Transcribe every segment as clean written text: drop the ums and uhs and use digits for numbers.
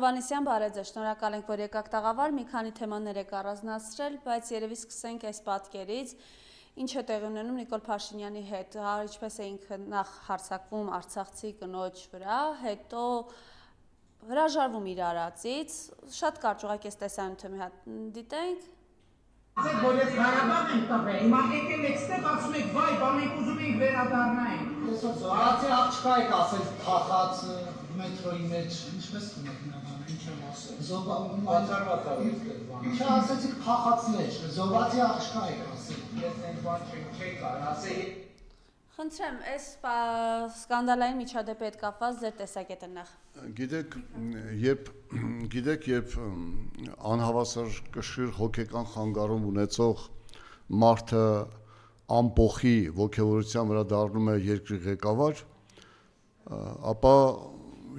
Հովանեսյան, բարև ձեզ, շնորհակալ ենք, որ եկաք տաղավար, մի քանի թեմաներ եք առանձնացրել, բայց երևի սկսենք այս պատկերից, ինչ է տեղի ունենում Նիկոլ Փաշինյանի հետ, ինչպես էինք նախ հարձակվում արցախցի կնոջ վրա, հետո հրաժարվում իր արածից, շատ կարճ ուղղակի այս տեսանյութը մի հատ դիտենք։ Որ ես Ղարաբաղ եմ տվել, հիմա եկել եք ստեղ ասում եք, վայ, բա մենք ուզում ենք վերադառնայինք։ Զորացի աղջկա եք ասել փախած մետրոյի մեջ, ինչպես կնեք նավան, ինչ եմ ասել։ Բացարված արվեց դες բանը։ Ինչ ասեցիք փախածներ, զորացի աղջկա եք ասել։ Ես այդ բան չեք կարող ասել։ Խնդրեմ, այս սկանդալային միջադեպի հետ կապված ձեր տեսակետը նախ։ Գիտեք, երբ անհավասար կշիռ հոգեկան խանգարում ունեցող մարդը ամբողի ոգևորության վրա դառնում է երկրի ղեկավար, ապա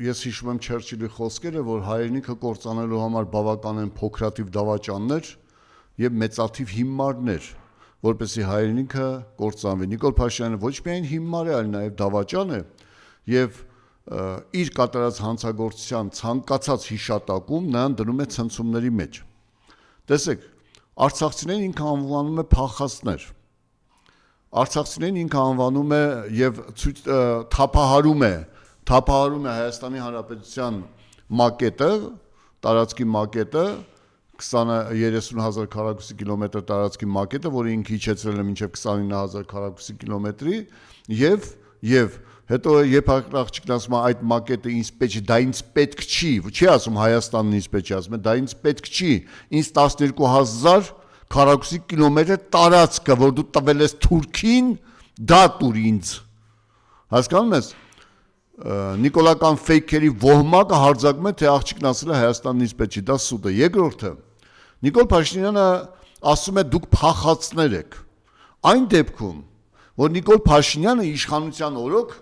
ես հիշում եմ Չերչիլի խոսքերը, որ հայրենիքը կործանելու համար բավական են փոքրաթիվ դավաճաններ եւ մեծաթիվ հիմարներ, որպեսզի հայրենիքը կործանվի։ Նիկոլ Փաշինյանը ոչ միայն հիմար է, այլ նաեւ դավաճան է եւ իր կատարած հանցագործության ցանկացած հիշատակում նրան դնում է ցնցումների մեջ։ Տեսեք, արցախցիներին ինքը անվանում է փախածներ։ Արցախցիներին ինքը անվանում է եւ թափահարում է Հայաստանի Հանրապետության մակետը, տարածքի մակետը, 20-30,000 քառակուսի կիլոմետր տարածքի մակետը, որը ինքը իջեցրել է մինչև 29,000 քառակուսի կիլոմետրի եւ հետո երբ աղջիկն ասում է այդ մակետը ինձ պետք դա ինձ պետք չի ասում Հայաստանն ինձ պետք չի ասում դա ինձ պետք չի ինձ 12,000 քառակուսի կիլոմետր տարածքը որ դու տվել ես Թուրքին դա տուր ինձ հասկանում ես Նիկոլական ֆեյքերի ոհմակը հարձակում է թե աղջիկն ասել է Հայաստանն ինձ պետք չի դա սուտ է երկրորդը Նիկոլ Փաշինյանը ասում է դուք փախածներ եք այն դեպքում որ Նիկոլ Փաշինյանը իշխանության օրոք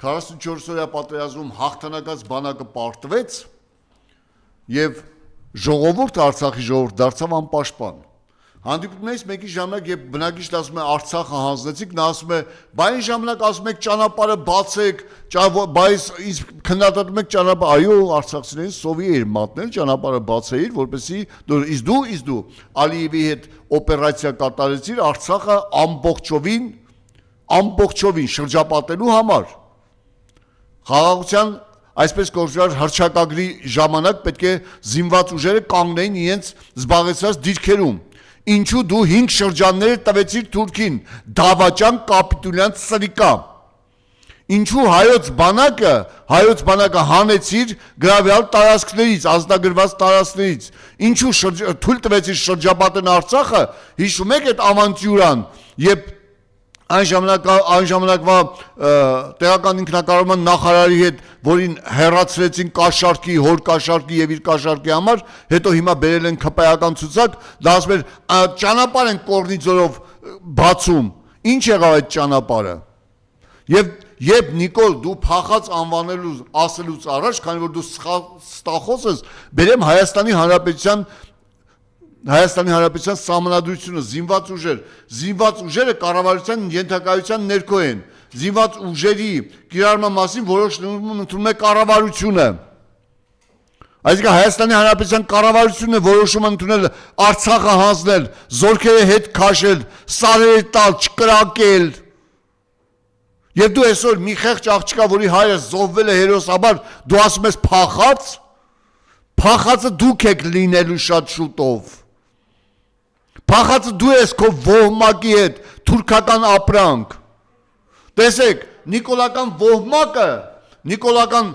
44-օրյա պատերազմում հաղթանակած բանակը պարտվեց եւ ժողովուրդը Արցախի ժողովուրդ դարձավ անպաշտպան հանդիպումներից մեկի ժամանակ երբ բնակիչն ասում է Արցախը հանձնեցիք նա ասում է բա այն ժամանակ ասում եք ճանապարհը բացեք բայց ինձ քննադատում եք ճանապարհ այո արցախցիներին սովի էր մատնել ճանապարհը բացեիր որպեսզի դու Ալիևի հետ օպերացիա կատարեցիր Արցախը ամբողջովին շրջապատելու համար խաղաղության այսպես կոչված հռչակագրի ժամանակ պետք է զինված ուժերը կանգնեին իրենց զբաղեցրած դիրքերում Ինչու դու 5 շրջաններ տվեցիր Թուրքին դավաճան կապիտուլյանտ սրիկա Ինչու հայոց բանակը հանեցիր գրավյալ տարածքներից ազատագրված տարածքներից Ինչու թույլ տվեցիր շրջապատեն Արցախը հիշում եք այդ ավանտյուրան երբ այն ժամանակվա տեղական ինքնակառավարման նախարարի հետ որին հեռացրեցին կաշառքի հոր կաշառքի եւ իր կաշառքի համար հետո հիմա բերել են քպայական ցուցակ դա ասում էր ճանապարհ են կորնիձորով բացում ինչ եղավ այդ ճանապարհը եւ Նիկոլ դու փախած անվանելու ասելուց առաջ քանի որ դու ստախոս ես բերեմ Հայաստանի Հանրապետության սահմանադրությունը զինված ուժերը կառավարության ենթակայության ներքո են զինված ուժերի կիրառման մասին որոշում ընդունում է կառավարությունը այսինքն Հայաստանի Հանրապետության կառավարությունն է որոշում ընդունել Արցախը հանձնել զորքերը հետ քաշել սարերը տալ չկրակել Եվ դու այսօր մի խեղճ աղջկա որի հայրը զոհվել է հերոսաբար դու ասում ես փախածը դուք եք լինելու շատ շուտով Փախածը դու ես քո ոհմակի հետ թուրքական ապրանք Տեսեք Նիկոլական ոհմակը Նիկոլական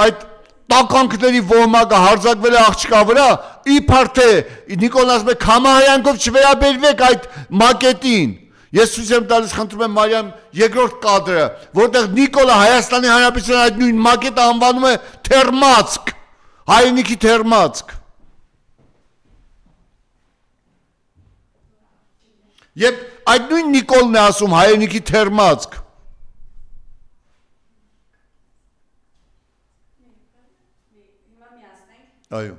այդ տականքների ոհմակը հարձակվել է աղջկա վրա իբր թե Նիկոլն ասում է քամահայանքով չվերաբերվեք այդ մակետին Ես ցույց եմ տալիս խնդրում եմ Մարիամ երկրորդ կադրը որտեղ Նիկոլը Հայաստանի Հանրապետության այդ նույն մակետը անվանում է թերմացք հայրենիքի թերմացք Եվ այդ նույն Նիկոլն է ասում հայրենիքի թերմացք Հիմա միացնենք Այո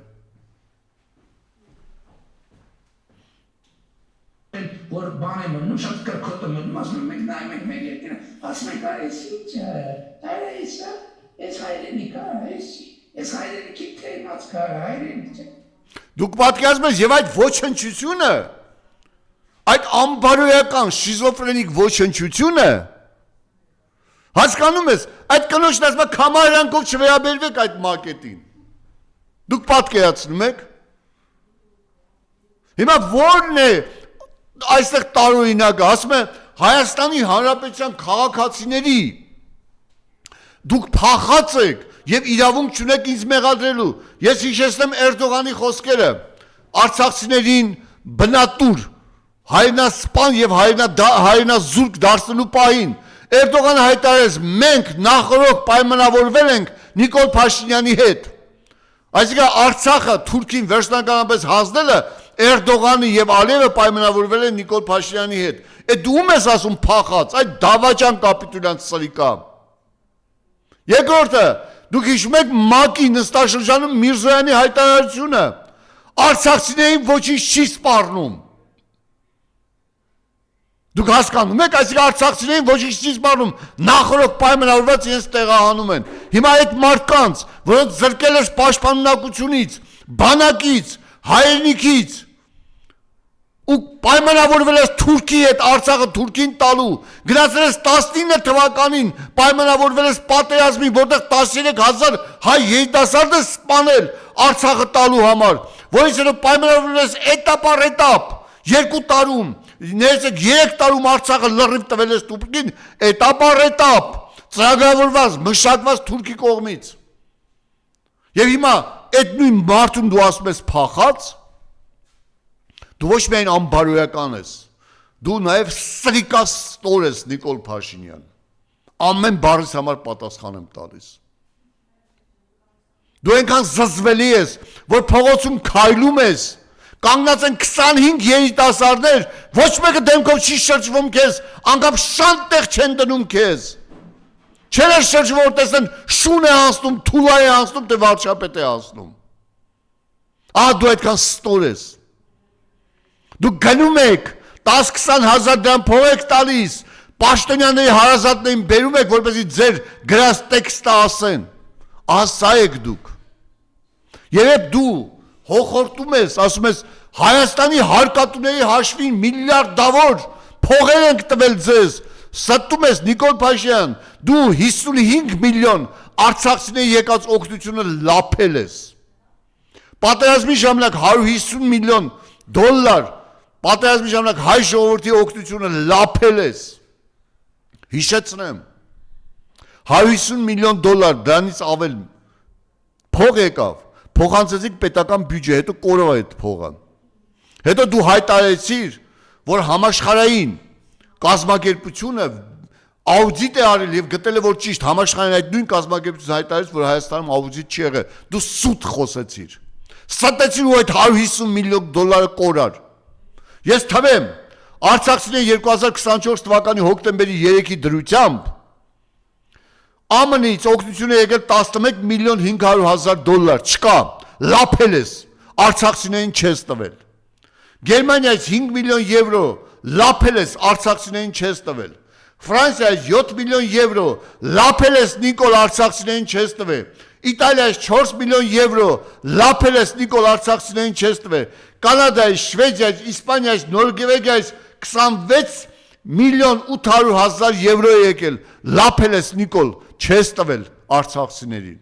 Որ բան եմ մնում, շատ կրկոտ եմ մնում, ասում եմ, մենք նայում ենք մեր երկիրը, ասում ենք, այս ինչ է, այս հայրենիք է, այս Ես հայրենիքի թեյնած կար, հայրենիք չէ։ Դուք պատկերացնում եք եւ այդ ոչնչությունը, այդ ամբարոյական շիզոֆրենիկ ոչնչությունը, հասկանում ես, այդ կնոջն ասում է կամարանքով չվերաբերվեք այդ մակետին։ Դուք պատկերացնում եք։ Հիմա ո՞րն է այստեղ տարօրինակը, ասում է Հայաստանի Հանրապետության քաղաքացիների դուք փախած եք եւ իրավունք չունեք ինձ մեղադրելու։ Ես հիշեցնեմ Էրդողանի խոսքերը արցախցիներին բնատուր հայրենասպան եւ հայրենազուրկ դարձնելու պահին Էրդողանը հայտարարեց մենք նախորդ պայմանավորվել ենք Նիկոլ Փաշինյանի հետ։ Այսինքն Արցախը Թուրքին վերջնականապես հանձնելը Էրդողանը եւ Ալիևը պայմանավորվել են Նիկոլ Փաշինյանի հետ։ Այդ ում ես ասում փախած, այդ դավաճան կապիտուլյանտ սրիկա։ Երկրորդը, դուք հիշում եք ՄԱԿ-ի նստաշրջանում Միրզոյանի հայտարարությունը, արցախցիներին ոչինչ չի սպառնում։ Դուք հասկանում եք, այսինքն արցախցիներին ոչինչ չի սպառնում, նախորդ պայմանավորված իրենց տեղահանում են։ Հիմա այդ մարդկանց, որոնց զրկել ես պաշտպանունակությունից, բանակից, հայրենիքից ու պայմանավորվել ես Թուրքի հետ Արցախը Թուրքին տալու, գնացել ես 19 թվականին պայմանավորվել ես պատերազմի, որտեղ 13,000 հայ երիտասարդ է սպանել Արցախը տալու համար, որից հետո պայմանավորվել ես էտապ առ էտապ, 2 տարում, ներեցեք 3 տարում Արցախը լրիվ տվել ես Թուրքին, էտապ առ էտապ, ծրագրավորված, մշակված Թուրքի կողմից։ Եվ հիմա այդ նույն մարդուն դու ասում ես փախած, դու ոչ միայն ամբարոյական ես, դու նաև սրիկաստոր ես Նիկոլ Փաշինյան, ամեն բառիս համար պատասխան եմ տալիս։ Դու այնքան զզվելի ես, որ փողոցում քայլում ես, կանգնած են 25 երիտասարդներ, ոչ մեկը դեմքով չի շրջվում քեզ, անգամ շան տեղ չեն դնում քեզ։ Չեն ես շրջվում, որ տեսնեն շուն է անցնում, թուլա է անցնում, թե վարչապետ է անցնում։ Ահա դու այդքան ստոր ես։ Դուք գնում եք 10-20 հազար դրամ փող եք տալիս, պաշտոնյաների հարազատներին բերում եք, որպեսզի ձեր գրած տեքստը ասեն։ Ահա սա եք դուք։ Երբ դու հոխորտում ես, ասում ես Հայաստանի հարկատուների հաշվին միլիարդավոր փողեր ենք տվել ձեզ, ստում ես Նիկոլ Փաշինյան, դու 55 միլիոն արցախցիների եկած օգնությունը լափել ես։ Պատերազմի ժամանակ 150 միլիոն դոլար պատերազմի ժամանակ հայ ժողովրդի օգնությունը լափել ես։ Հիշեցնեմ 150 միլիոն դոլար դրանից ավել փող եկավ, փոխանցեցիք պետական բյուջե, հետո կորավ այդ փողը։ Հետո դու հայտարարեցիր, որ համաշխարհային կազմակերպությունը աուդիտ է արել եւ գտել է որ ճիշտ համաշխարհային այդ նույն կազմակերպությունը հայտարարեց, որ Հայաստանում աուդիտ չի եղել։ Դու սուտ խոսեցիր։ Ստեցիր ու այդ 150 միլիոն դոլարը կորար։ Ես թվեմ, արցախցիների 2024 թվականի հոկտեմբերի 3-ի դրությամբ ԱՄՆ-ից օգնություն է եկել 11 միլիոն 500 հազար դոլար, չկա, լափել ես, արցախցիներին չես տվել։ Գերմանիայից 5 միլիոն եվրո լափել ես, արցախցիներին չես տվել։ Ֆրանսիայից 7 միլիոն եվրո լափել ես, Նիկոլ արցախցիներին չես տվել։ Իտալիայից 4 միլիոն եվրո լափել ես, Նիկոլ արցախցիներին չես տվել։ Կանադայից, Շվեդիայից, Իսպանիայից, Նորվեգիայից 26 միլիոն 800 հազար եվրո է եկել, լափել ես, Նիկոլ, չես տվել արցախցիներին։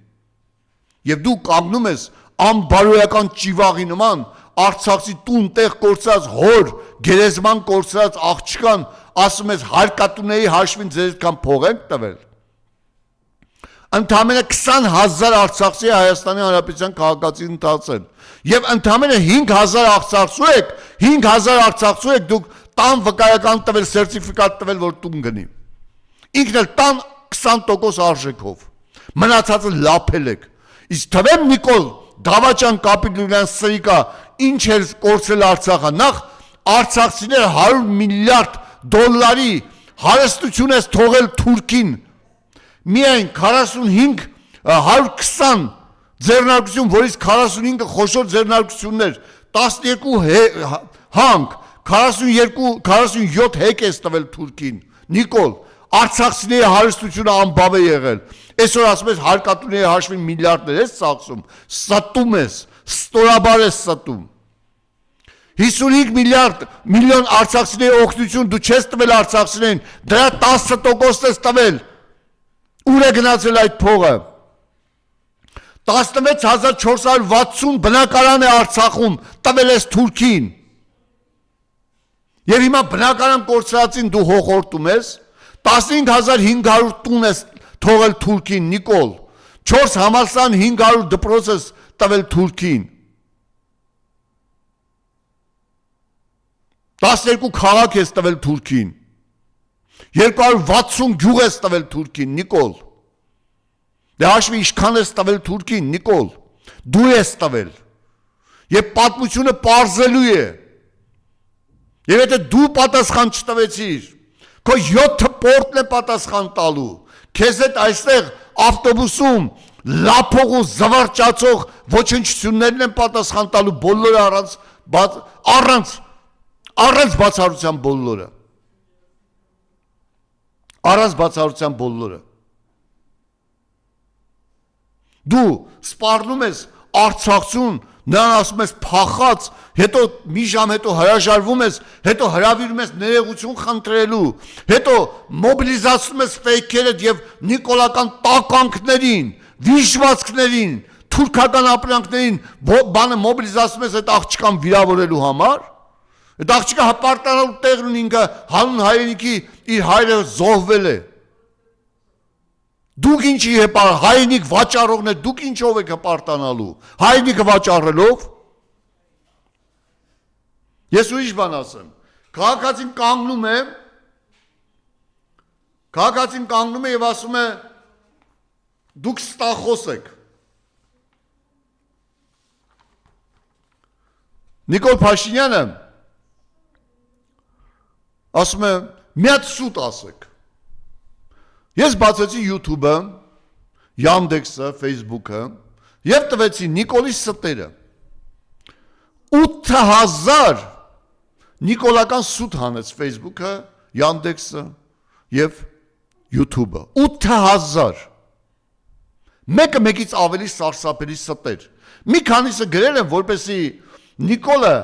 Եվ դու կանգնում ես անբարոյական ճիվաղի նման, արցախցի տուն տեղ կորցած հոր, գերեզման կորցած աղջկան, ասում ես հարկատուների հաշվին ձեզ այդքան փող ենք տվել։ Ընդամենը 20,000 արցախցի Հայաստանի Հանրապետության քաղաքացի ընթացել։ Եվ ընդամենը 5,000 արցախցու եք, 5,000 արցախցու եք դուք տան վկայական տվել, սերտիֆիկատ տվել, որ տուն գնի։ Ինքն էլ տան 20% արժեքով։ Մնացածը լափել եք։ Իսկ թվեմ Նիկոլ Դավաճան Կապիտուլյան սրիկա ինչ էր կորցրել Արցախը։ Նախ արցախցիները 100 միլիարդ դոլարի հարստություն ես թողել Թուրքին։ Միայն 45 120 ձեռնարկություն, որից 45-ը խոշոր ձեռնարկություններ, 12 հանք, 47 հեկ ես տվել Թուրքին։ Նիկոլ, Արցախցիների հարստությունը անբավ է եղել։ Այսօր ասում ես հարկատուների հաշվին միլիարդներ ես ծախսում, ստում ես, ստորաբար ես ստում։ 55 միլիոն արցախցիների օգնություն դու չես տվել արցախցիներին, դրա 10% ես տվել։ Ուր է գնացել այդ փողը։ 16460 բնակարան է Արցախում, տվել ես Թուրքին։ Եվ հիմա բնակարան կորցրածին դու հոխորտում ես, 15500 տուն ես թողել Թուրքին, Նիկոլ, 4 համալսարան 500 դպրոց ես տվել Թուրքին, 12 քաղաք ես տվել Թուրքին, 260 գյուղ ես տվել Թուրքին, Նիկոլ, դե հաշվի ինչքան ես տվել Թուրքին, Նիկոլ, դու ես տվել, և պատմությունը պարզելու է, և եթե դու պատասխան չտվեցիր, քո 7 պորտն է պատասխան տալու, քեզ հետ այստեղ ավտոբուսում լափող ու զվարճացող ոչնչություններն են պատասխան տալու բոլորը առանց բացառության բոլորը, առանց բացառության բոլորը, դու սպառնում ես արցախցուն, նրան ասում ես փախած, հետո մի ժամ հետո հրաժարվում ես, հետո հրավիրում ես ներողություն խնդրելու, հետո մոբիլիզացնում ես ֆեյքերդ և նիկոլական տականքներին, վիժվածքներին, թուրքական ապրանքներին, բանը մոբիլիզացնում ես այդ աղջկան վիրավորելու համար, այդ աղջկա հպարտանալու տեղն ունի ինքը հանուն հայրենիքի իր հայրը զոհվել է, դուք ինչի հայրենիք վաճառողն է, դուք ինչով եք հպարտանալու, հայրենիքը վաճառելով, ես ուրիշ բան ասեմ, քաղաքացին կանգնում է և ասում է, դուք ստախոս եք, Նիկոլ Փաշինյանը ասում է, մի հատ սուտ ասեք, ես բացեցի YouTube-ը, Yandex-ը, Facebook-ը և տվեցի Նիկոլի ստերը, 8000 նիկոլական սուտ հանեց Facebook-ը, Yandex-ը և YouTube-ը, 8000, մեկը մեկից ավելի սարսափելի ստեր, մի քանիսը գրել են, որպեսի Նիկոլը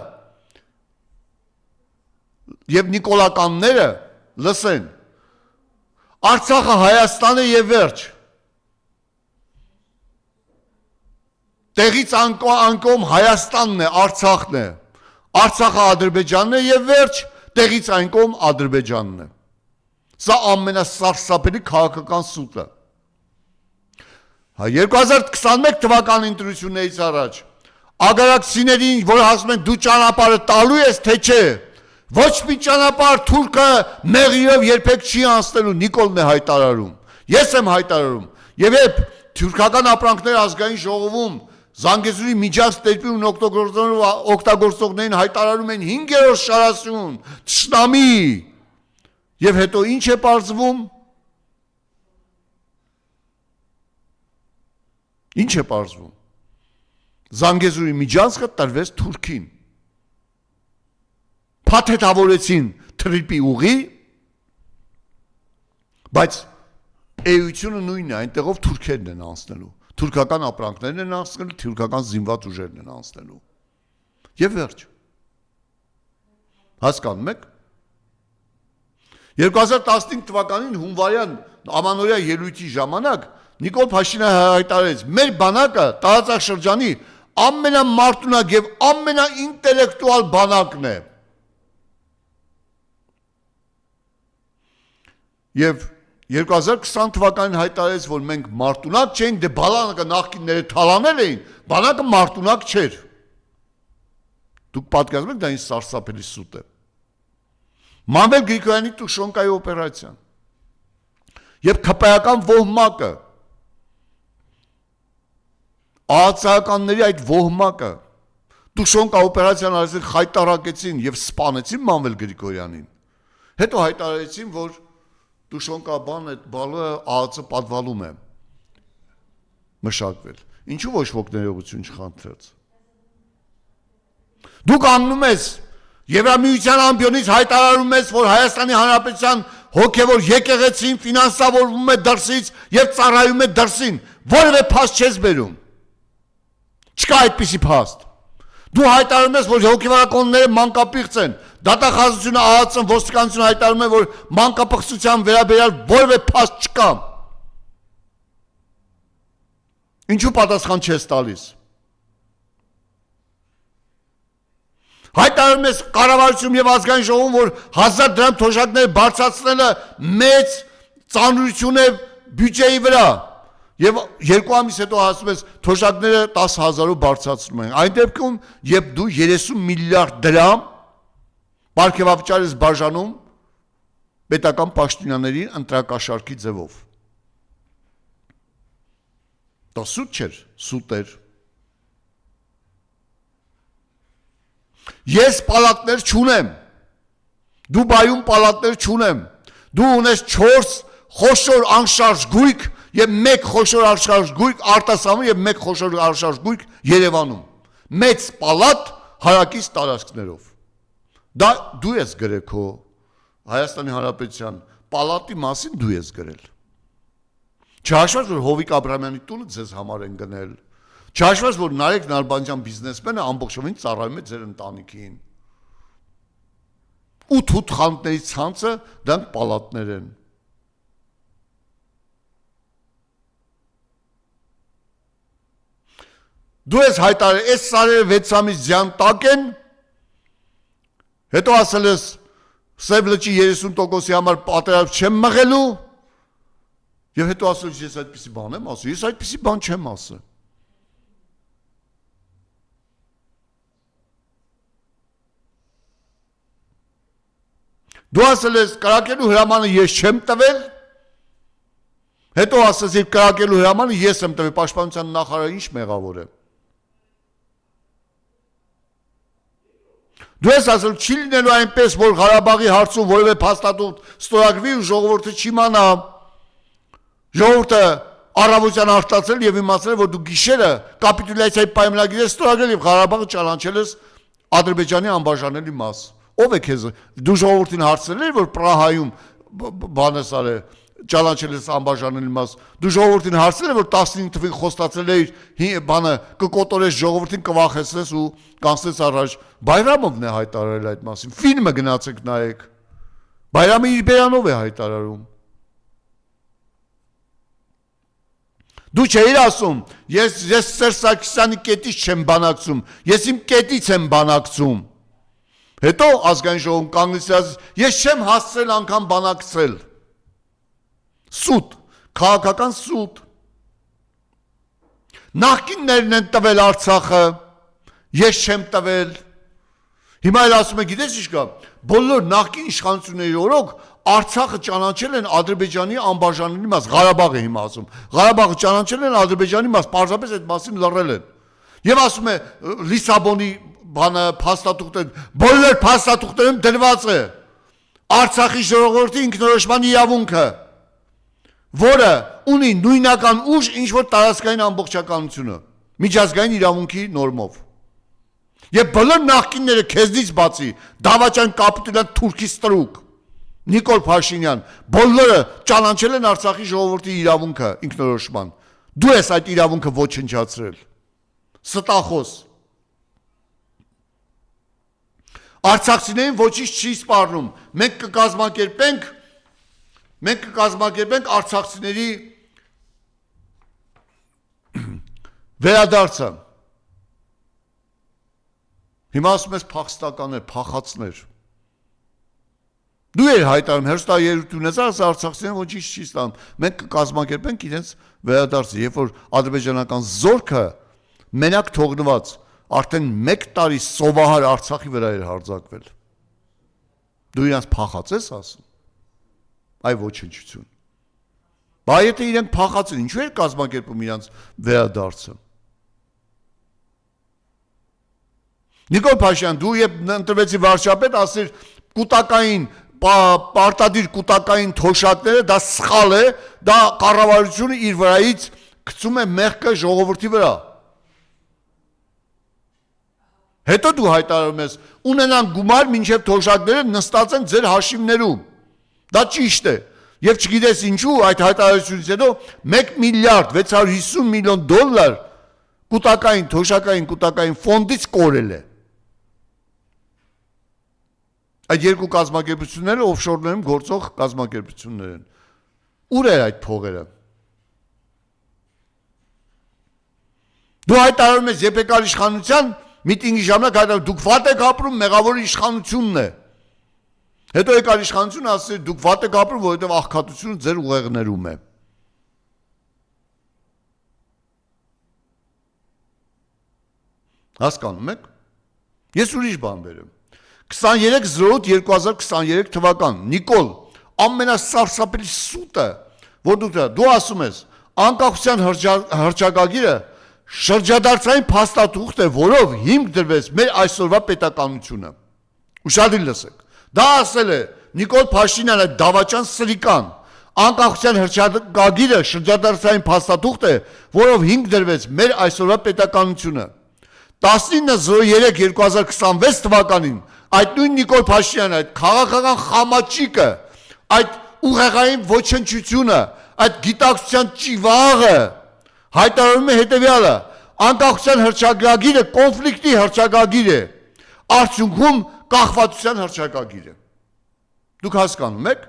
և նիկոլականները լսեն, Արցախը Հայաստան է և վերջ, տեղից անկողմ Հայաստանն է, Արցախն է, Արցախը Ադրբեջանն է և վերջ, տեղից անկողմ Ադրբեջանն է, սա ամենասարսափելի քաղաքական սուտը, 2021 թվականի ընտրություններից առաջ, ագարակցիներին, որ ասում են դու ճանապարհը տալու ես, թե չէ, ոչ մի ճանապարհ թուրքը մեղիրով երբեք չի անցնելու, Նիկոլն է հայտարարում, ես եմ հայտարարում, և երբ թուրքական ապրանքներ ազգային ժողովում Զանգեզուրի միջանց տերպին օգտագործողներին հայտարարում են 5-րդ շարասյուն, թշնամի, և հետո ինչ է պարզվում, ինչ է պարզվում, Զանգեզուրի միջանցքը տրվեց Թուրքին, փաթեթավորեցին թրիպի ուղի, բայց էությունը նույնն է, այնտեղով թուրքերն են անցնելու, թուրքական ապրանքներն են անցնելու, թուրքական զինված ուժերն են անցնելու, և վերջ, հասկանում եք, 2015 թվականին հունվարյան ամանորյա ելույթի ժամանակ Նիկոլ Փաշինյանը հայտարարեց, մեր բանակը տարածաշրջանի ամենամարտունակ և ամենաինտելեկտուալ բանակն է, և 2020 թվականին հայտարարեց, որ մենք մարտունակ չենք, դե բանակը նախկինները թալանել էին, բանակը մարտունակ չէր, դուք պատկերացնում եք դա ինչ սարսափելի սուտ է, Մանվել Գրիգորյանի Տուշոնկայի օպերացիան և քպայական ոհմակը, ԱԱՑ-ականների այդ ոհմակը, Տուշոնկա օպերացիան արեցին խայտարակեցին և սպանեցին Մանվել Գրիգորյանին, հետո հայտարարեցին, որ Տուշոնկա բանը ԱԱՑ պատվալում է մշակվել, ինչու ոչ ոք ներողություն չխնդրեց, դուք անգնում ես Եվրամիության ամբիոնից հայտարարում ես, որ Հայաստանի Հանրապետության հոգևոր եկեղեցին ֆինանսավորվում է դրսից եւ ծառայում է դրսին, որևէ փաստ չես բերում։ Չկա այդպիսի փաստ։ Դու հայտարարում ես, որ հոգևորականները մանկապիղծ են, դատախազությունը ԱԱՑ-ն, ոստիկանությունը հայտարարում է, որ մանկապղծության վերաբերյալ որևէ փաստ չկա։ Ինչու պատասխան չես տալիս։ Հայտարարում ես կառավարություն եւ ազգային ժողովում, որ 1000 դրամ թոշակները բարձրացնելը մեծ ծանրություն է բյուջեի վրա։ Եվ 2 ամիս հետո ասում ես թոշակները 10,000-ով բարձրացնում են։ Այն դեպքում, երբ դու 30 միլիարդ դրամ պարգևավճար ես բաժանում պետական պաշտոնյաներին ընտրակաշառքի ձևով։ Դա սուտ չէր, սուտ էր։ Ես պալատներ չունեմ։ Դուբայում պալատներ չունեմ։ Դու ունես 4 խոշոր անշարժ գույք եւ 1 խոշոր անշարժ գույք արտասահմանում եւ 1 խոշոր անշարժ գույք Երևանում։ Մեծ պալատ հարակից տարածքներով։ Դա դու ես գրել քո Հայաստանի Հանրապետության պալատի մասին դու ես գրել։ Չհաշված որ Հովիկ Աբրահամյանի տունը ձեզ համար են գնել։ Չհաշված որ Նարեկ Նալբանդյան բիզնեսմենը ամբողջովին ծառայում է ձեր ընտանիքին։ 8 խանութների ցանցը դրանք պալատներ են։ Դու ես հայտարարել, այս սարերը 6 ամիս ձյան տակ են, հետո ասել ես Սև լճի 30%-ի համար պատերազմ չեմ մղելու, եւ հետո ասել ես այդպիսի բան եմ ասել, ես այդպիսի բան չեմ ասել։ Դու ասել ես կրակելու հրամանը ես չեմ տվել, հետո ասես ես կրակելու հրամանը ես եմ տվել, պաշտպանության նախարարը ինչ մեղավոր է։ Դու ես ասել չի լինելու այնպես, որ Ղարաբաղի հարցում որևէ փաստաթուղթ ստորագրվի ու ժողովուրդը չիմանա։ Ժողովուրդը առավոտյան արտացել եւ իմացել, որ դու գիշերը կապիտուլյացիայի պայմանագիր ես ստորագրել եւ Ղարաբաղը ճանաչել ես Ադրբեջանի անբաժանելի մաս։ Ով է քեզ դու ժողովրդին հարցրել ես, որ Պրահայում բանեսար է ճանաչել ես անբաժանելի մաս։ Դու ժողովրդին հարցրել ես, որ 15 թվին խոստացել էիր բանը կկոտորես ժողովրդին կվախեցնես ու կանցնես առաջ։ Բայրամովն է հայտարարել այդ մասին։ Ֆիլմը գնացեք նայեք։ Բայրամը իր բերանով է հայտարարում։ Դու չէիր ասում, ես Սերժ Սարգսյանի կետից չեմ բանակցում, ես իմ կետից եմ բանակցում։ Հետո ազգային ժողովում կանգնեցած, ես չեմ հասցրել անգամ բանակցել։ Սուտ, քաղաքական սուտ։ Նախկիններն են տվել Արցախը, ես չեմ տվել։ Հիմա էլ ասում է, գիտես ինչ կա, բոլոր նախկին իշխանությունների օրոք Արցախը ճանաչել են Ադրբեջանի անբաժանելի մաս, Ղարաբաղը հիմա ասում։ Ղարաբաղը ճանաչել են Ադրբեջանի մաս, պարզապես այդ մասին լռել են։ Եվ ասում է Լիսաբոնի բանը փաստաթուղթը, բոլոր փաստաթուղթերում դրված է Արցախի ժողովրդի ինքնորոշման իրավունքը, որը ունի նույնական ուժ, ինչ որ տարածքային ամբողջականությունը, միջազգային իրավունքի նորմով։ Եվ բոլոր նախկինները քեզնից բացի, Դավաճան կապիտուլյան Թուրքի ստրուկ, Նիկոլ Փաշինյան, բոլորը ճանաչել են Արցախի ժողովրդի իրավունքը ինքնորոշման։ Դու ես այդ իրավունքը ոչնչացրել։ Ստախոս։ Արցախցիներին ոչինչ չի սպառնում։ Մենք կկազմակերպենք արցախցիների վերադարձը։ Հիմա ասում ես փախստականներ, փախածներ։ Դու ես հայտարարում հերոստատերություն ես ասած արցախցիներին ոչինչ չի ստանում։ Մենք կկազմակերպենք իրենց վերադարձը, երբ որ ադրբեջանական զորքը մենակ թողնված արդեն 1 տարի սովահար Արցախի վրա էր հարձակվել։ Դու իրանց փախած ես ասում։ Այ ոչնչություն։ Բա եթե իրենք փախած են, ինչու է կազմակերպում իրանց վերադարձը։ Նիկոլ Փաշինյան, դու երբ ընտրվեցի վարչապետ, ասիր կൂട്ടակային պարտադիր կൂട്ടակային թոշակները դա սխալ է, դա կառավարությունը իր վրայից գցում է մեղքը ժողովրդի վրա։ Հետո դու հայտարարում ես, ունենան գումար, մինչև թոշակները նստած են ձեր հաշիվներում։ Դա ճիշտ է։ Եվ չգիտես ինչու այդ հայտարարությունից հետո 1 միլիարդ 650 միլիոն դոլար կൂട്ടակային, թոշակային կൂട്ടակային ֆոնդից կորել է։ Այդ երկու կազմակերպությունները օֆշորներում գործող կազմակերպություններ են։ Ուր է այդ փողերը։ Դու հայտարարում ես ԵՊԿ իշխանության միտինգի ժամանակ հայտարարում դուք վատ եք ապրում, մեղավորը իշխանությունն է։ Հետո եկար իշխանությունը ասել դուք վատ եք ապրում, որովհետև աղքատությունը ձեր ուղեղներում է։ Հասկանում եք։ Ես ուրիշ բան բերեմ։ 23/08/2023 թվական Նիկոլ ամենասարսափելի սուտը, որ դու ասում ես անկախության հռչակագիրը շրջադարձային փաստաթուղթ է, որով հիմք դրվեց մեր այսօրվա պետականությունը։ Ուշադիր լսեք։ Դա ասել է Նիկոլ Փաշինյանը դավաճան սրիկան։ Անկախության հռչակագիրը շրջադարձային փաստաթուղթ է, որով հիմք դրվեց մեր այսօրվա պետականությունը։ 19/03/2026 թվականին այդ նույն Նիկոլ Փաշինյանը, այդ քաղաքական խամաճիկը, այդ ուղեղային ոչնչությունը, այդ գիտակցության ճիվաղը հայտարարում է հետևյալը. անկախության հռչակագիրը կոնֆլիկտի հռչակագիր է, արդյունքում կախվածության հռչակագիր է։ Դուք հասկանում եք։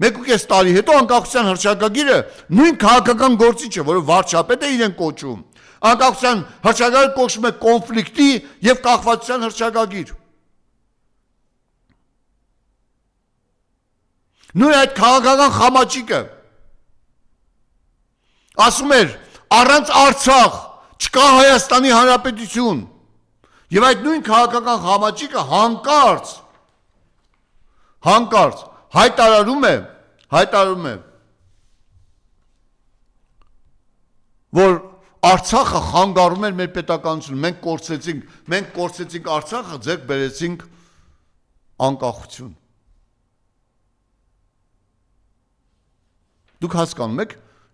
1.5 տարի հետո անկախության հռչակագիրը նույն քաղաքական գործիչ է, որը վարչապետ է իրեն կոչում։ Անկախության հռչակագիրը կոչվում է կոնֆլիկտի եւ կախվածության հռչակագիր։ Նույն այդ քաղաքական խամաճիկը ասում էր առանց Արցախ չկա Հայաստանի Հանրապետություն։ Եվ այդ նույն քաղաքական խամաճիկը հանկարծ հայտարարում է, որ Արցախը խանգարում էր մեր պետականությունը, մենք կորցրեցինք Արցախը, ձեռք բերեցինք անկախություն։ Դուք հասկանում եք,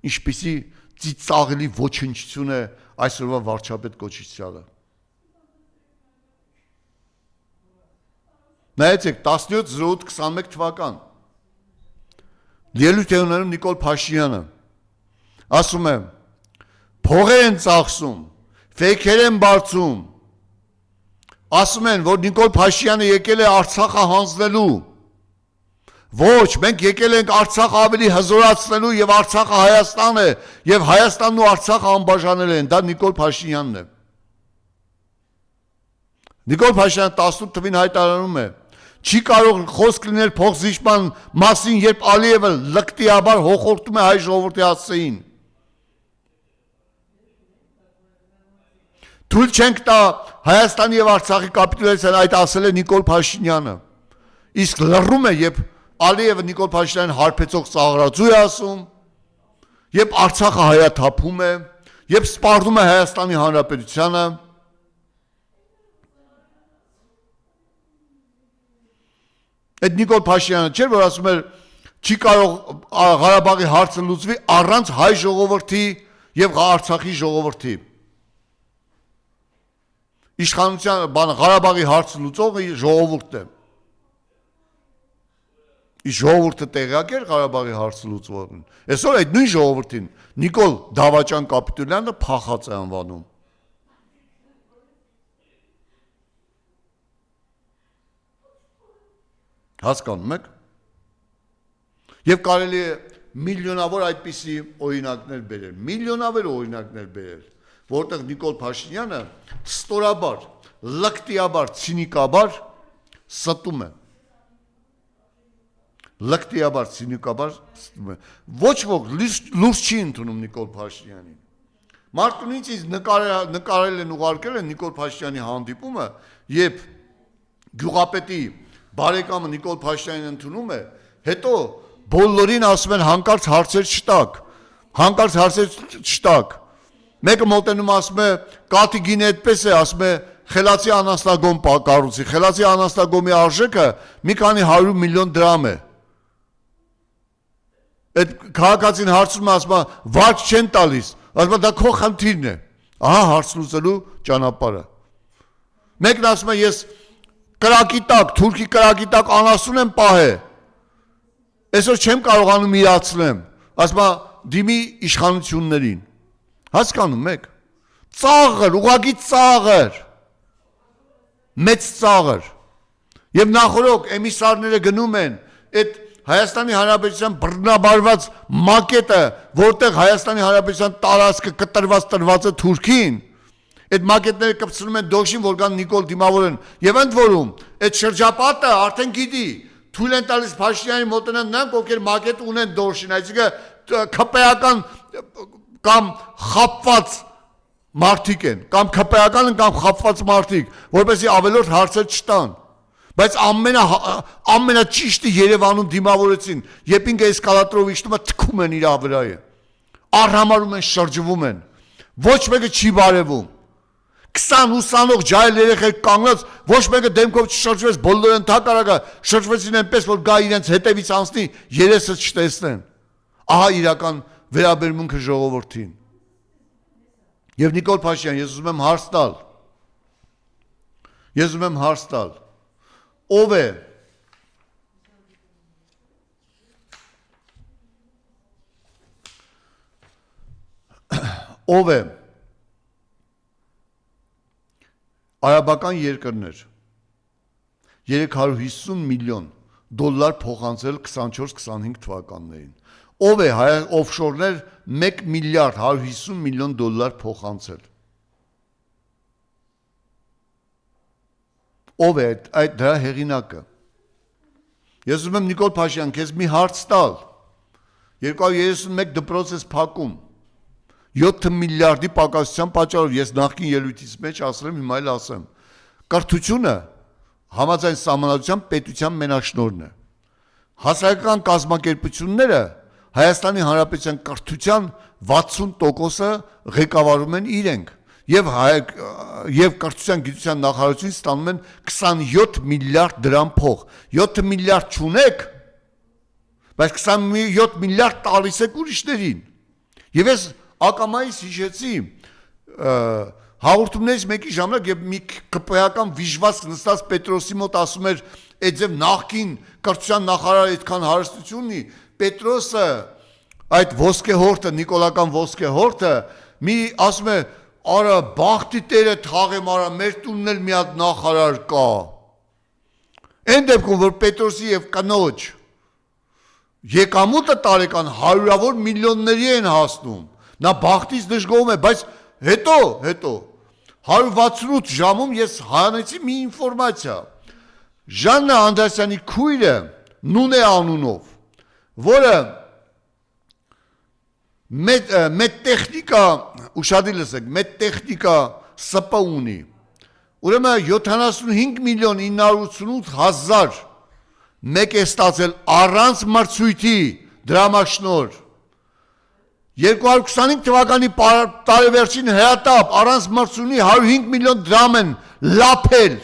ինչպիսի ծիծաղելի ոչնչություն է այսօրվա վարչապետ կոչիչյալը։ Նայեցեք 17/08/21 թվական ելույթ է ունենում Նիկոլ Փաշինյանը, ասում է փողեր են ծախսում, ֆեյքեր են բարձում, ասում են, որ Նիկոլ Փաշինյանը եկել է Արցախը հանձնելու, ոչ, մենք եկել ենք Արցախը ավելի հզորացնելու եւ Արցախը Հայաստան է եւ Հայաստանն ու Արցախը անբաժանել են, դա Նիկոլ Փաշինյանն է։ Նիկոլ Փաշինյանը 18 թվին հայտարարում է. չի կարող խոսք լինել փոխզիջման մասին, երբ Ալիևը լկտիաբար հոխորտում է հայ ժողովրդի հասցեին։ Թույլ չենք տա Հայաստանի եւ Արցախի կապիտուլյացիան, այդ ասել է Նիկոլ Փաշինյանը։ Իսկ լռում է, երբ Ալիևը Նիկոլ Փաշինյանին հարբեցող ծաղրածու է ասում, երբ Արցախը հայաթափում է, երբ սպառնում է Հայաստանի Հանրապետությանը։ Այդ Նիկոլ Փաշինյանը չէր, որ ասում էր չի կարող Ղարաբաղի հարցը լուծվի առանց հայ ժողովրդի եւ Արցախի ժողովրդի։ Իշխանության Ղարաբաղի հարցը լուծողը ժողովուրդն է։ Իսկ ժողովուրդը տեղյակ էր Ղարաբաղի հարցը լուծողին։ Այսօր այդ նույն ժողովրդին Նիկոլ Դավաճան Կապիտոլյանը փախած է անվանում։ Հասկանում եք։ Եվ կարելի է միլիոնավոր այդպիսի օրինակներ բերել, որտեղ Նիկոլ Փաշինյանը ստորաբար, լկտիաբար, ցինիկաբար ստում է։ Ոչ ոք լուրջ չի ընդունում Նիկոլ Փաշինյանին։ Մարդուն ինձ նկարել են ուղարկել են Նիկոլ Փաշինյանի հանդիպումը, երբ գյուղապետի բարեկամը Նիկոլ Փաշինյանին ընդունում է, հետո բոլորին ասում են հանկարծ հարցեր չտակ։ Մեկը մոտենում ասում է կաթի գինը այդպես է, ասում է խելացի անաստագոմ կառուցի, խելացի անաստագոմի արժեքը մի քանի 100 միլիոն դրամ է։ Այդ քաղաքացին հարցում է, ասում է վարձ չեն տալիս, ասում է դա քո խնդիրն է։ Ահա հարց լուծելու ճանապարհը։ Մեկն ասում է ես կրակի տակ, թուրքի կրակի տակ անասուն եմ պահել, Այսօր չեմ կարողանում իրացնեմ, ասում եմ դիմի իշխանություններին։ Հասկանում եք։ Ծաղր, ուղղակի ծաղր։ Մեծ ծաղր։ Եվ նախորդ էմիսարները գնում են այդ Հայաստանի Հանրապետության բռնաբարված մակետը, որտեղ Հայաստանի Հանրապետության տարածքը կտրված տրված է Թուրքին, այդ մակետները կպցնում են դոշին, որ կան Նիկոլ դիմավորեն, եւ ընդ որում այդ շրջապատը արդեն գիտի, թույլ են տալիս Փաշինյանի մոտենան նրանք, ովքեր մակետ ունեն դոշին, այսինքն քպեական կամ խապված մարդիկ են, կամ քպեական են կամ խապված մարդիկ, որպեսզի ավելորդ հարցեր չտան։ Բայց ամենաճիշտը Երևանում դիմավորեցին, երբ ինքը էսկալատորով իջնում է, թքում են իր վրա է։ Արհամարում են, շրջվում են։ Ոչ մեկը չի բարևում։ 20 ուսանող ջահել երեխեք կանգնած, ոչ մեկը դեմքով չշրջվեց, բոլորը ընդհակառակը շրջվեցին այնպես, որ գա իրենց հետևից անցնի, երեսը չտեսնեն։ Ահա իրական վերաբերմունքը ժողովրդին։ Եվ Նիկոլ Փաշինյան, ես ուզում եմ հարց տալ։ Ով է արաբական երկրներ 350 միլիոն դոլար փոխանցել 24-25 թվականներին։ Ով է օֆշորներ 1 միլիարդ 150 միլիոն դոլար փոխանցել։ Ով է այդ դրա հեղինակը։ Ես ուզում եմ Նիկոլ Փաշինյան, քեզ մի հարց տալ։ 231 դպրոց ես փակում։ 7 միլիարդի պակասության պատճառով ես նախկին ելույթից մեջ ասել եմ, հիմա էլ ասեմ։ Կրթությունը համաձայն սահմանադրության պետության մենաշնորհն է։ Հասարակական կազմակերպությունները Հայաստանի Հանրապետության կրթության 60%-ը ղեկավարում են իրենք։ Եվ կրթության գիտության նախարարությունից ստանում են 27 միլիարդ դրամ փող։ 7 միլիարդ չունեք, բայց 27 միլիարդ տալիս եք ուրիշներին։ Եվ ես ակամայից հիշեցի հաղորդումներից մեկի ժամանակ, եւ մի քպեական վիժված նստած Պետրոսի մոտ ասում էր, այդձև նախքին կրթության նախարարը այդքան հարստություն ունի, Պետրոսը այդ ոսկեհորտը, նիկոլական ոսկեհորտը մի ասում է արա բախտի տերը թաղեմ արա, մեր տունն էլ մի հատ նախարար կա։ Այն դեպքում, որ Պետրոսի եւ կնոջ եկամուտը տարեկան հարյուրավոր միլիոնների են հասնում, նա բախտից դժգոհում է, բայց հետո 168 ժամում ես հանեցի մի ինֆորմացիա։ Ժաննա Անդրեասյանի քույրը Նունե անունով, որը մեդտեխնիկա, ուշադիր լսեք, մեդտեխնիկա ՍՊ ունի, ուրեմն 75 միլիոն 988 հազար մեկ է ստացել առանց մրցույթի դրամաշնոր, 225 թվականի տարեվերջին հրատապ առանց մրցույթի 105 միլիոն դրամ են լափել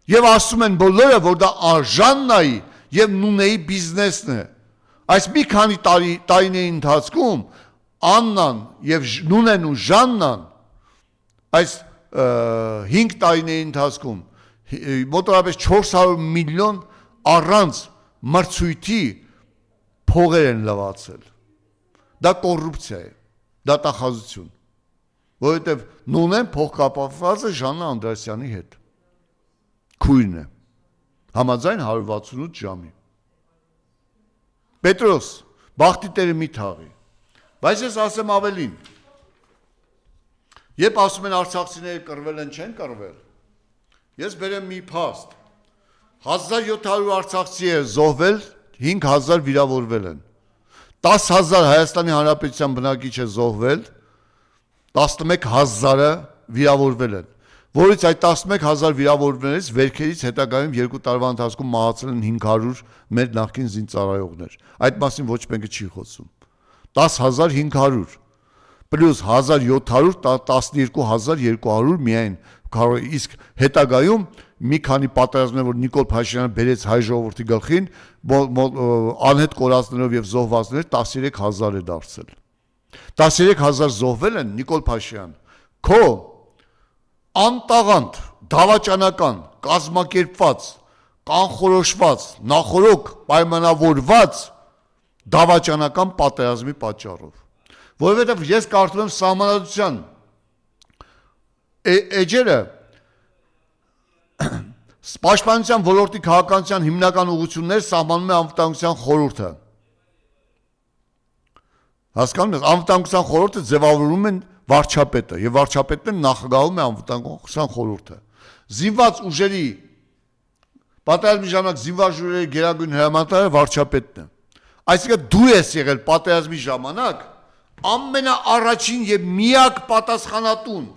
եւ ասում են բոլորը, որ դա Ժաննայի եւ Նունեի բիզնեսն է։ Այս մի քանի տարիների ընթացքում Աննան եւ Նունեն ու Ժաննան այս 5 տարիների ընթացքում մոտավորապես 400 միլիոն առանց մրցույթի փողեր են լվացել։ Դա կոռուպցիա է, դատախազություն, որովհետև Նունեն փոխկապակցված է Ժաննա Անդրեասյանի հետ, քույրն է, համաձայն 168 ժամի։ Պետրոս, բախտի տերը մի թաղի, բայց ես ասեմ ավելին, երբ ասում են արցախցիները կռվել են, չեն կռվել, ես բերեմ մի փաստ, 1700 արցախցի է զոհվել, 5000 վիրավորվել են, 10,000 Հայաստանի Հանրապետության բնակիչ է զոհվել, 11,000-ը վիրավորվել են, որից այդ 11,000 վիրավորվներից վերքերից հետագայում 2 տարվա ընթացքում մահացել են 500 մեր նախկին զինծառայողներ, այդ մասին ոչ մեկը չի խոսում, 10,500, պլյուս 1,700, 12,200 միայն, իսկ հետագայում մի քանի պատերազմներ, որ Նիկոլ Փաշինյանը բերեց հայ ժողովրդի գլխին, անհետ կորածներով եւ զոհվածներ 13,000 է դարձել։ 13,000 զոհվել են Նիկոլ Փաշինյան, քո անտաղանդ, դավաճանական, կազմակերպված, կանխորոշված, նախորոք պայմանավորված դավաճանական պատերազմի պատճառով։ Որովհետև ես կարդում եմ Սահմանադրության էջերը Պաշտպանության ոլորտի քաղաքականության հիմնական ուղղություններ սահմանում է Անվտանգության խորհուրդը։ Հասկանում եք, Անվտանգության խորհուրդը ձևավորում են վարչապետը եւ վարչապետն նախագահում է Անվտանգության խորհուրդը։ Զինված ուժերի պատերազմի ժամանակ զինված ուժերի գերագույն հրամանատարը վարչապետն է։ Այսինքն դու ես եղել պատերազմի ժամանակ ամենաառաջին եւ միակ պատասխանատուն։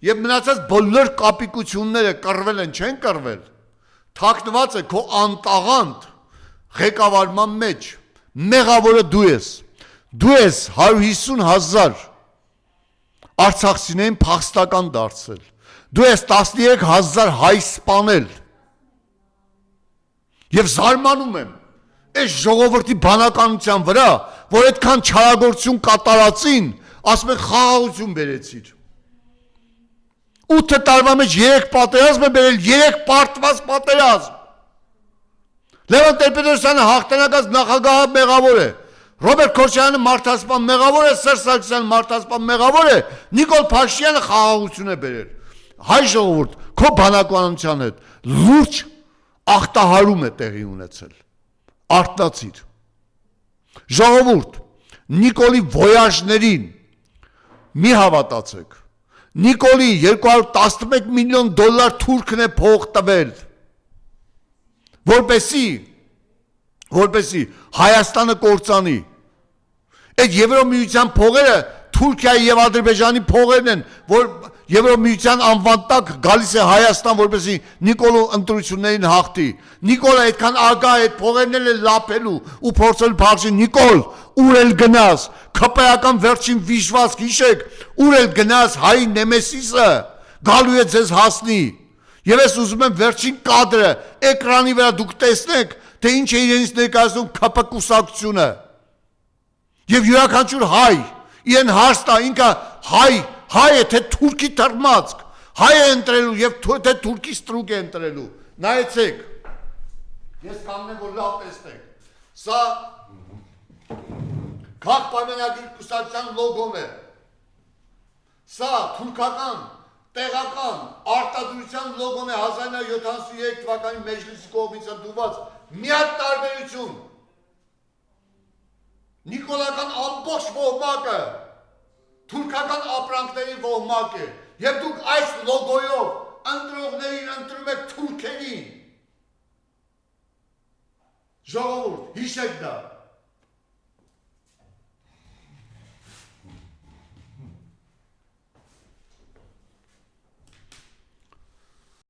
Եվ մնացած բոլոր կապիկությունները կռվել են, չեն կռվել։ Թաքնված է քո անտաղանդ ղեկավարման մեջ։ Մեղավորը դու ես։ Դու ես 150,000 արցախցիներին փախստական դարձել։ Դու ես 13,000 հայ սպանել։ Եվ զարմանում եմ այս ժողովրդի բանականության վրա, որ այդքան չարագործություն կատարածին, ասում են խաղաղություն բերեցիր։ 8 տարվա մեջ 3 պատերազմ է բերել, 3 պարտված պատերազմ։ Լևոն Տեր-Պետրոսյանը հաղթանակած նախագահ մեղավոր է, Ռոբերտ Քոչարյանը մարդասպան մեղավոր է, Սերժ Սարգսյանը մարդասպան մեղավոր է, Նիկոլ Փաշինյանը խաղաղություն է բերել։ Հայ ժողովուրդ, քո բանականության հետ լուրջ ախտահարում է տեղի ունեցել։ Արթնացիր։ Ժողովուրդ, Նիկոլի ոյաժներին մի հավատացեք։ Նիկոլի 211 միլիոն դոլար թուրքն է փող տվել, որպեսի Հայաստանը կործանի։ Այդ Եվրոմիության փողերը Թուրքիայի եւ Ադրբեջանի փողերն են, որ Եվրոմիության անվան տակ գալիս է Հայաստան, որպեսի Նիկոլու ընտրություններին հաղթի։ Նիկոլը այդքան արգա այդ փողերն էլ լապելու ու փորձել փախչի։ Նիկոլ, ուր էլ գնաս, ՔՊ-ական վերջին վիժվածք հիշեք, ուր էլ գնաս հայ նեմեսիսը գալու է ձեզ հասնի։ Եվ ես ուզում եմ վերջին կադրը էկրանի վրա դուք տեսնեք, թե ինչ է իրենից ներկայացնում ՔՊ կուսակցությունը։ Եվ յուրաքանչյուր հայ իրեն հարց տա, ինքը հայ է, թե թուրքի թռմացք, հայ է ընտրելու եւ թե թուրքի ստրուկ է ընտրելու։ Նայեցեք։ Ես կամենեմ, որ լավ տեսնեք։ Սա Քաղաք պայմանագիր կուսակցության լոգոն է։ Սա թուրքական, տեղական արտադրության լոգոն է 1973 թվականի մեջլիսի կողմից ընդունված միակ տարբերություն։ Նիկոլական ամբողջ ոհմակը թուրքական ապրանքների ոհմակ է, եւ դուք այս լոգոյով ընտրողներին ընտրում եք թուրքերին։ Ժողովուրդ, հիշեք դա։